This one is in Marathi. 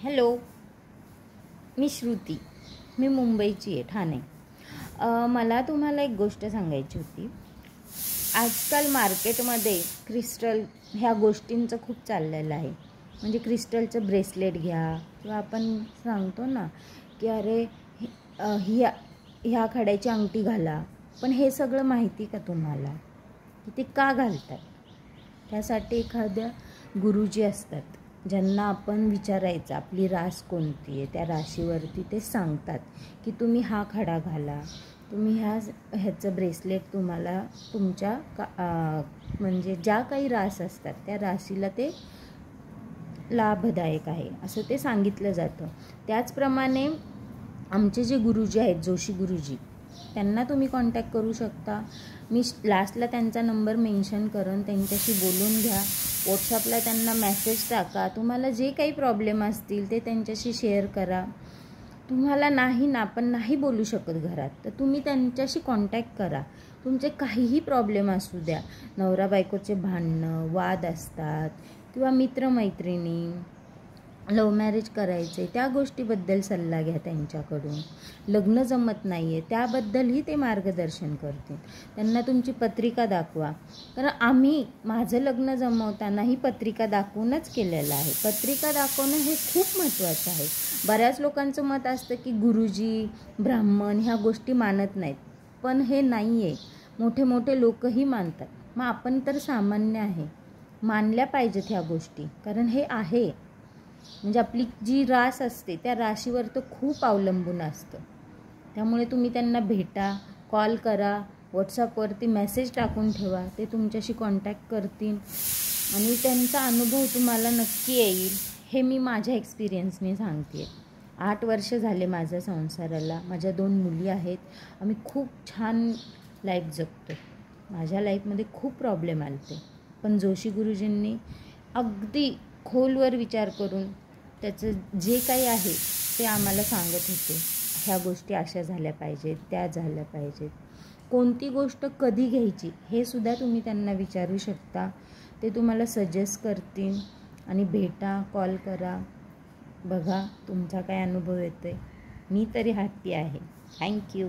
हॅलो, मी श्रुती. मी मुंबईची आहे, ठाणे. मला तुम्हाला एक गोष्ट सांगायची होती. आजकाल मार्केटमध्ये क्रिस्टल ह्या गोष्टींचं खूप चाललेलं आहे. म्हणजे क्रिस्टलचं ब्रेसलेट घ्या किंवा आपण सांगतो ना की अरे ह्या खड्याची अंगठी घाला. पण हे सगळं माहिती का तुम्हाला की ते का घालतात? त्यासाठी एखाद्या गुरुजी असतात ज्यांना आपण विचारायचं आपली रास कोणती आहे. त्या राशीवरती ते सांगतात की तुम्ही हा खडा घाला, तुम्ही ह्याचं ब्रेसलेट तुम्हाला तुमच्या म्हणजे ज्या काही रास असतात त्या राशीला ते लाभदायक आहे असं ते सांगितलं जातं. त्याचप्रमाणे आमचे जे गुरुजी आहेत, जोशी गुरुजी, त्यांना तुम्ही कॉन्टॅक्ट करू शकता. मी लास्टला त्यांचा नंबर मेन्शन करून त्यांच्याशी बोलून घ्या. व्हॉट्सअपला त्यांना मेसेज टाका. तुम्हाला जे काही प्रॉब्लेम असतील ते त्यांच्याशी शेअर करा. तुम्हाला आपण नाही बोलू शकत घरात, तर तुम्ही त्यांच्याशी कॉन्टॅक्ट करा. तुमचे काहीही प्रॉब्लेम असू द्या, नवरा बायकोचे भांडणं, वाद असतात किंवा मित्रमैत्रिणी, लव्ह मॅरेज करायचे, त्या गोष्टीबद्दल सल्ला घ्या त्यांच्याकडून. लग्न जमत नाही आहे त्याबद्दलही ते मार्गदर्शन करतील. त्यांना तुमची पत्रिका दाखवा. कारण माझं लग्न जमवतानाही पत्रिका दाखवूनच केलेलं आहे. पत्रिका दाखवणं हे खूप महत्त्वाचं आहे. बऱ्याच लोकांचं मत असतं की गुरुजी, ब्राह्मण ह्या गोष्टी मानत नाहीत, पण हे नाही आहे. मोठे मोठे लोकही मानतात. मग आपण तर सामान्य आहे, मानल्या पाहिजेत ह्या गोष्टी. कारण हे आहे म्हणजे आपली जी रास असते त्या राशीवर तर खूप अवलंबून असतं. त्यामुळे तुम्ही त्यांना भेटा, कॉल करा, व्हॉट्सअपवरती मेसेज टाकून ठेवा. ते तुमच्याशी कॉन्टॅक्ट करतील आणि त्यांचा अनुभव तुम्हाला नक्की येईल. हे मी माझ्या एक्सपिरियन्सने सांगते. 8 वर्ष झाले माझ्या संसाराला. माझ्या 2 मुली आहेत. आम्ही खूप छान लाईफ जगतो. माझ्या लाईफमध्ये खूप प्रॉब्लेम आले, पण जोशी गुरुजींनी अगदी खोलवर विचार करून त्याचं जे काही आहे ते आम्हाला सांगत होते. ह्या गोष्टी अशा झाल्या पाहिजेत, त्या झाल्या पाहिजेत. कोणती गोष्ट कधी घ्यायची हे सुद्धा तुम्ही त्यांना विचारू शकता. ते तुम्हाला सजेस्ट करतील. आणि भेटा, कॉल करा, बघा तुमचा काय अनुभव येतो आहे. मी तरी हॅप्पी आहे. थँक्यू.